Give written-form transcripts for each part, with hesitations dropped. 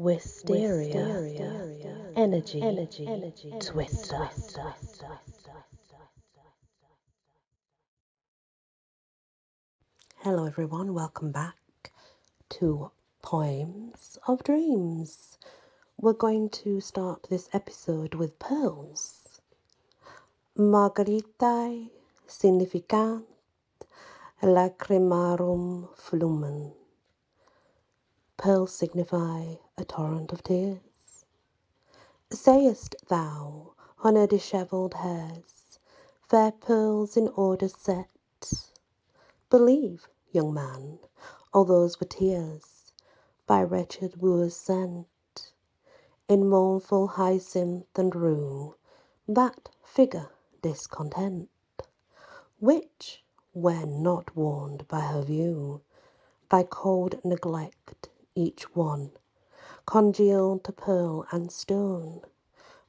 Wysteria, energy twister. Hello everyone, welcome back to Poems of Dreams. We're going to start this episode with pearls. Margaritae significant lacrimarum flumen. Pearls signify a torrent of tears. Sayest thou, on her dishevelled hairs, fair pearls in order set? Believe, young man, all those were tears, by wretched wooers sent, in mournful hyacinth and rue, that figure discontent, which, when not warned by her view, by cold neglect each one, congealed to pearl and stone,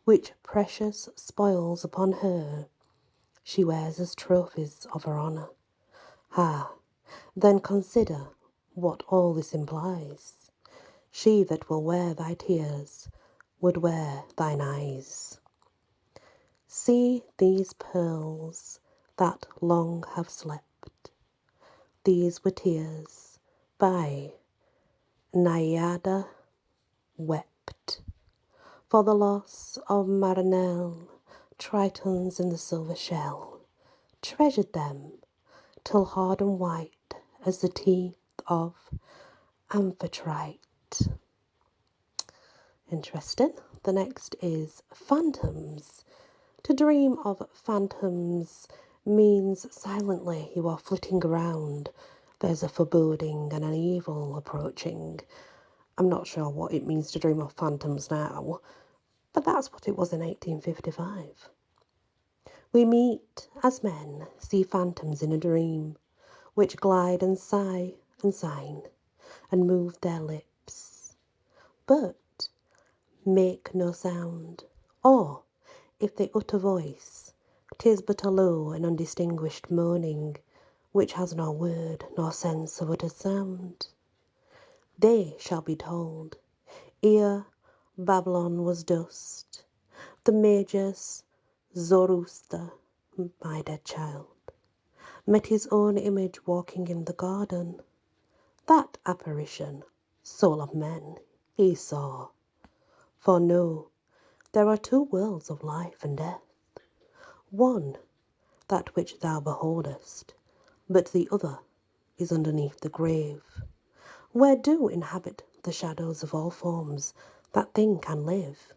which precious spoils upon her she wears as trophies of her honour. Ah, then consider what all this implies. She that will wear thy tears would wear thine eyes. See these pearls that long have slept. These were tears by Naiada wept. For the loss of Marinelle, tritons in the silver shell, treasured them till hard and white as the teeth of amphitrite. Interesting. The next is phantoms. To dream of phantoms means silently you are flitting around. There's a foreboding and an evil approaching. I'm not sure what it means to dream of phantoms now, but that's what it was in 1855. We meet, as men, see phantoms in a dream, which glide and sigh and sign, and move their lips, but make no sound, or, if they utter voice, 'tis but a low and undistinguished moaning, which has nor word nor sense of uttered sound. They shall be told, ere Babylon was dust, the Magus Zoroaster, my dead child, met his own image walking in the garden. That apparition, soul of men, he saw. For know, there are two worlds of life and death. One, that which thou beholdest, but the other is underneath the grave, where do inhabit the shadows of all forms that thing can live,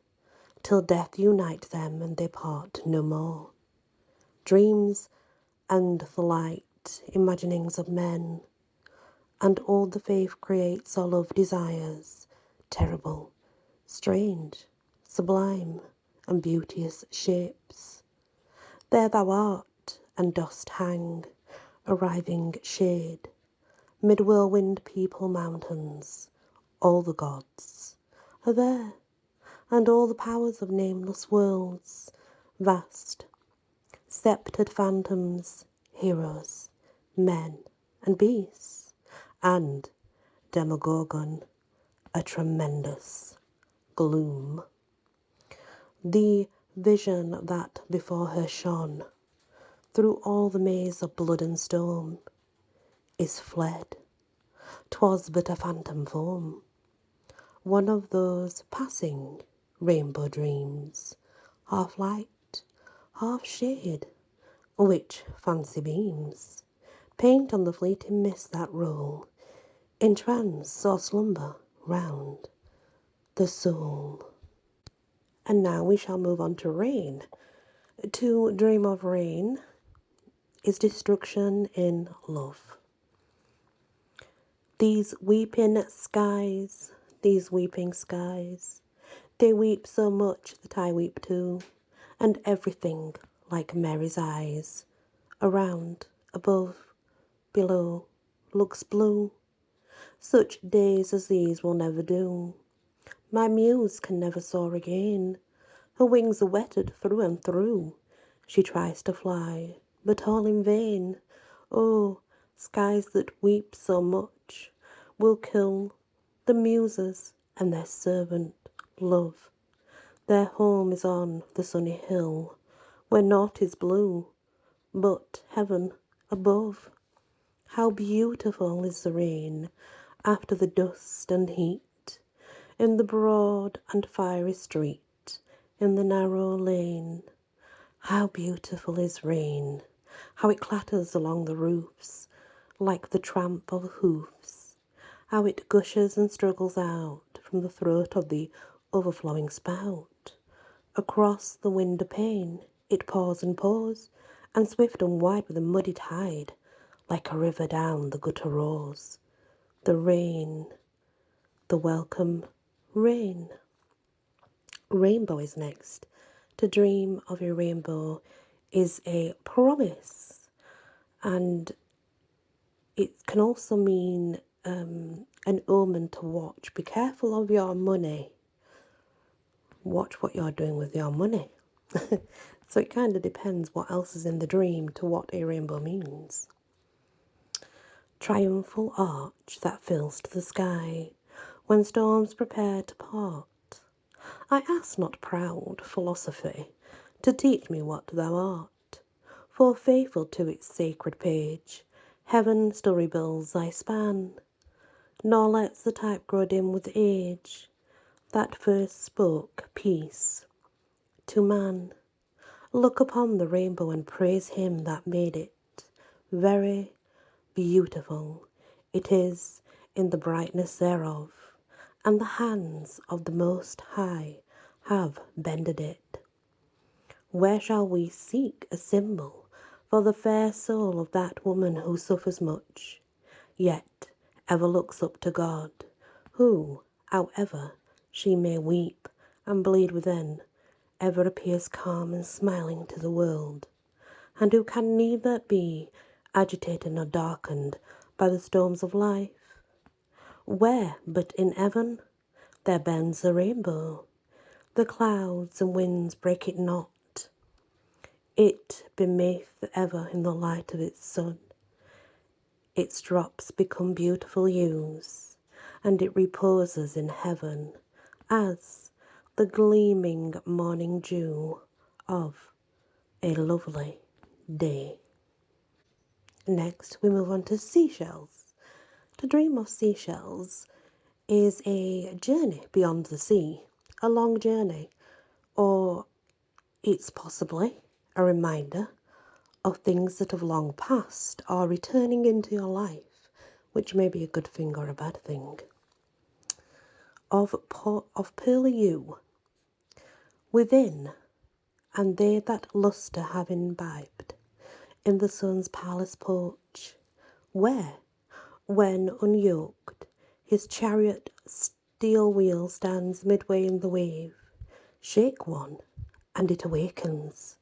till death unite them and they part no more. Dreams and the light imaginings of men, and all the faith creates or love desires, terrible, strange, sublime, and beauteous shapes. There thou art, and dost hang, arriving shade, mid whirlwind people mountains. All the gods are there, and all the powers of nameless worlds, vast, sceptred phantoms, heroes, men, and beasts, and Demogorgon, a tremendous gloom. The vision that before her shone through all the maze of blood and storm is fled. 'Twas but a phantom form, one of those passing rainbow dreams, half light, half shade, which fancy beams paint on the fleeting mists that roll in trance or slumber round the soul. And now we shall move on to rain. To dream of rain is destruction in love. These weeping skies, they weep so much that I weep too, and everything like Mary's eyes, around, above, below, looks blue. Such days as these will never do. My muse can never soar again. Her wings are wetted through and through. She tries to fly, but all in vain. Oh, skies that weep so much will kill the muses and their servant, love. Their home is on the sunny hill, where naught is blue, but heaven above. How beautiful is the rain after the dust and heat, in the broad and fiery street, in the narrow lane. How beautiful is rain, how it clatters along the roofs, like the tramp of hoofs, how it gushes and struggles out from the throat of the overflowing spout. Across the window pane it pours, and swift and wide with a muddy tide, like a river down the gutter roars. The rain, the welcome rain. Rainbow is next. To dream of a rainbow is a promise, and it can also mean an omen to watch. Be careful of your money. Watch what you're doing with your money. So it kind of depends what else is in the dream to what a rainbow means. Triumphal arch that fills to the sky when storms prepare to part. I ask not proud philosophy to teach me what thou art, for faithful to its sacred page, heaven still rebuilds thy span, nor lets the type grow dim with age that first spoke peace to man. Look upon the rainbow and praise him that made it. Very beautiful it is in the brightness thereof, and the hands of the Most High have bended it. Where shall we seek a symbol for the fair soul of that woman who suffers much, yet ever looks up to God, who, however she may weep and bleed within, ever appears calm and smiling to the world, and who can neither be agitated nor darkened by the storms of life? Where but in heaven there bends the rainbow, the clouds and winds break it not, it beneath ever in the light of its sun. Its drops become beautiful hues, and it reposes in heaven as the gleaming morning dew of a lovely day. Next, we move on to seashells. To dream of seashells is a journey beyond the sea, a long journey, or it's possibly a reminder of things that have long passed or returning into your life, which may be a good thing or a bad thing. Of pearly hue within, and they that lustre have imbibed in the sun's palace porch, where, when unyoked, his chariot steel wheel stands midway in the wave. Shake one, and it awakens.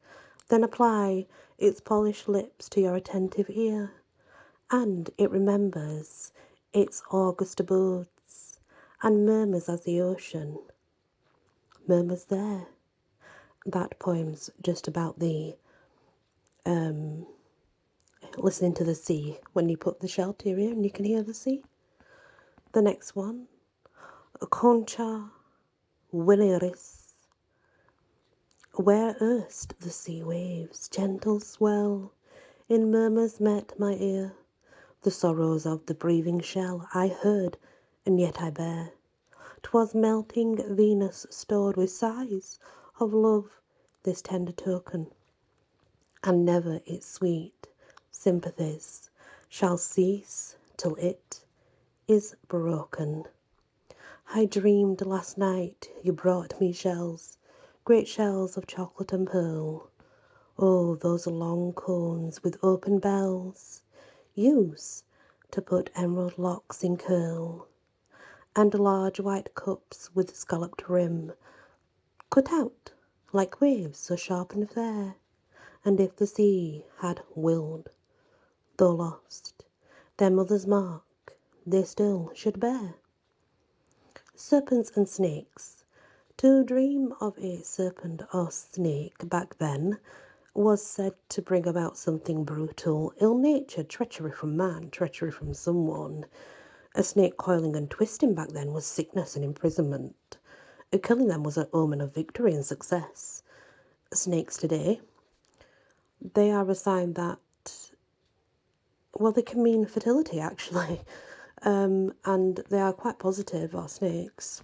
Then apply its polished lips to your attentive ear, and it remembers its august abodes, and murmurs as the ocean murmurs there. That poem's just about the listening to the sea when you put the shell to your ear and you can hear the sea. The next one, Concha Willeris, where erst the sea waves gentle swell, in murmurs met my ear. The sorrows of the breathing shell I heard, and yet I bear. 'Twas melting Venus stored with sighs of love, this tender token, and never its sweet sympathies shall cease till it is broken. I dreamed last night you brought me shells, great shells of chocolate and pearl. Oh, those long cones with open bells, use to put emerald locks in curl, and large white cups with scalloped rim, cut out like waves so sharp and fair. And if the sea had willed, though lost, their mother's mark they still should bear. Serpents and snakes. To dream of a serpent or snake back then was said to bring about something brutal, ill-natured, treachery from man, treachery from someone, A snake coiling and twisting back then was sickness and imprisonment. Killing them was an omen of victory and success. Snakes today, they are a sign that, well, they can mean fertility actually. And they are quite positive, are snakes.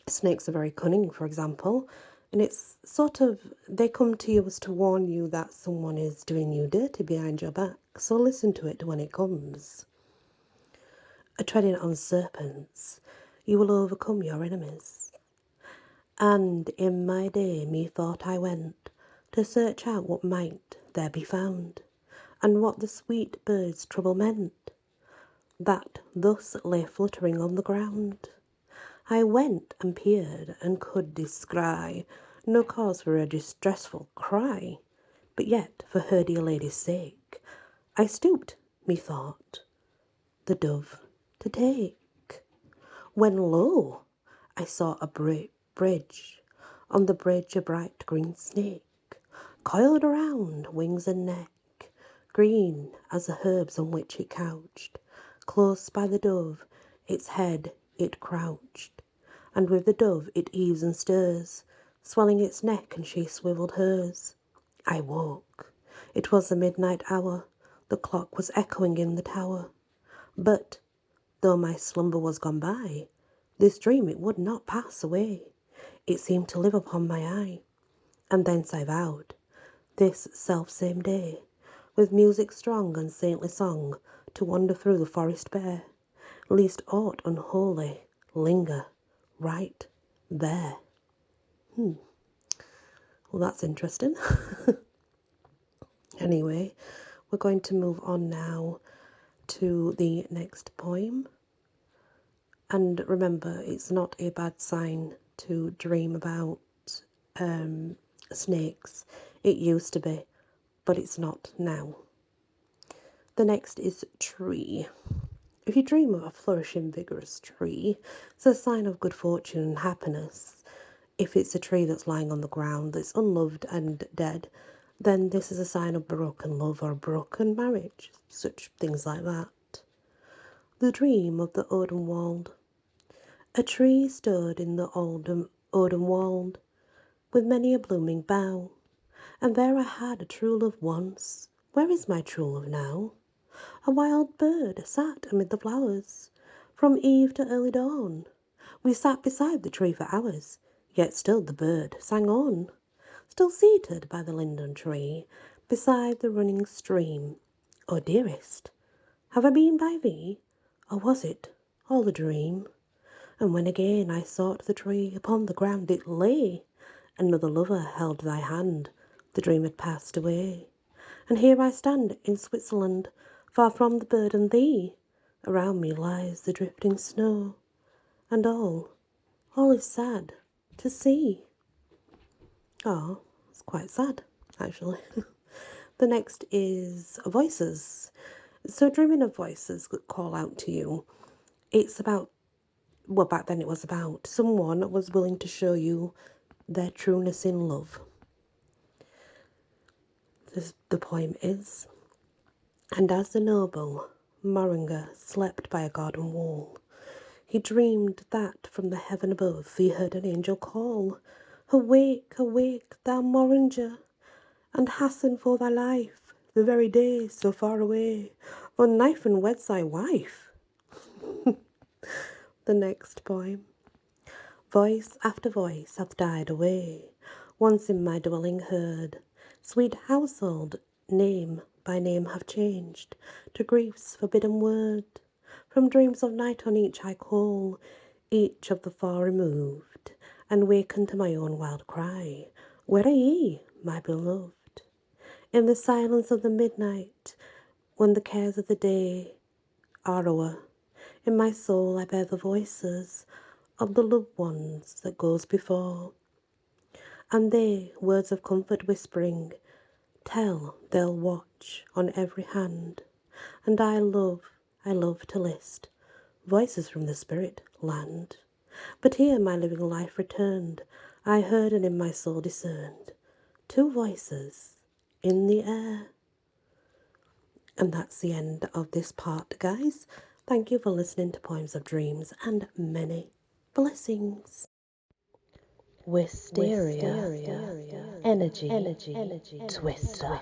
Snakes are very cunning, for example, and it's sort of, they come to you as to warn you that someone is doing you dirty behind your back, so listen to it when it comes. Treading on serpents, you will overcome your enemies. And in my day methought I went to search out what might there be found, and what the sweet bird's trouble meant, that thus lay fluttering on the ground. I went and peered and could descry no cause for a distressful cry, but yet for her dear lady's sake I stooped, methought, the dove to take. When lo, I saw a bridge, on the bridge a bright green snake, coiled around wings and neck, green as the herbs on which it couched. Close by the dove its head it crouched, and with the dove it heaves and stirs, swelling its neck, and she swivelled hers. I woke. It was the midnight hour, the clock was echoing in the tower. But, though my slumber was gone by, this dream it would not pass away. It seemed to live upon my eye, and thence I vowed, this self-same day, with music strong and saintly song, to wander through the forest bare, lest aught unholy linger right there. Well, that's interesting. Anyway, we're going to move on now to the next poem. And remember, it's not a bad sign to dream about snakes. It used to be, but it's not now. The next is tree. If you dream of a flourishing, vigorous tree, it's a sign of good fortune and happiness. If it's a tree that's lying on the ground, that's unloved and dead, then this is a sign of broken love or broken marriage, such things like that. The dream of the Odenwald. A tree stood in the Odenwald, with many a blooming bough, and there I had a true love once. Where is my true love now? A wild bird sat amid the flowers, from eve to early dawn. We sat beside the tree for hours, yet still the bird sang on. Still seated by the linden tree, beside the running stream. Oh, dearest, have I been by thee, or was it all a dream? And when again I sought the tree, upon the ground it lay. Another lover held thy hand, the dream had passed away. And here I stand in Switzerland, far from the bird and thee. Around me lies the drifting snow, and all is sad to see. Oh, it's quite sad, actually. The next is voices. So dreaming of voices that call out to you. It's about, well, back then it was about someone was willing to show you their trueness in love. The poem is, and as the noble Moringa slept by a garden wall, he dreamed that from the heaven above he heard an angel call, awake, awake, thou Moringa, and hasten for thy life, the very day so far away, for Knifen weds thy wife. The next poem. Voice after voice hath died away, once in my dwelling heard. Sweet household, name by name have changed to grief's forbidden word. From dreams of night on each I call, each of the far removed, and waken to my own wild cry, where are ye, my beloved? In the silence of the midnight, when the cares of the day are o'er, in my soul I bear the voices of the loved ones that goes before, and they, words of comfort whispering, tell they'll watch on every hand. And I love to list voices from the spirit land. But here my living life returned, I heard and in my soul discerned two voices in the air. And that's the end of this part, guys. Thank you for listening to Poems of Dreams and many blessings. Wysteria. Energy. Twister.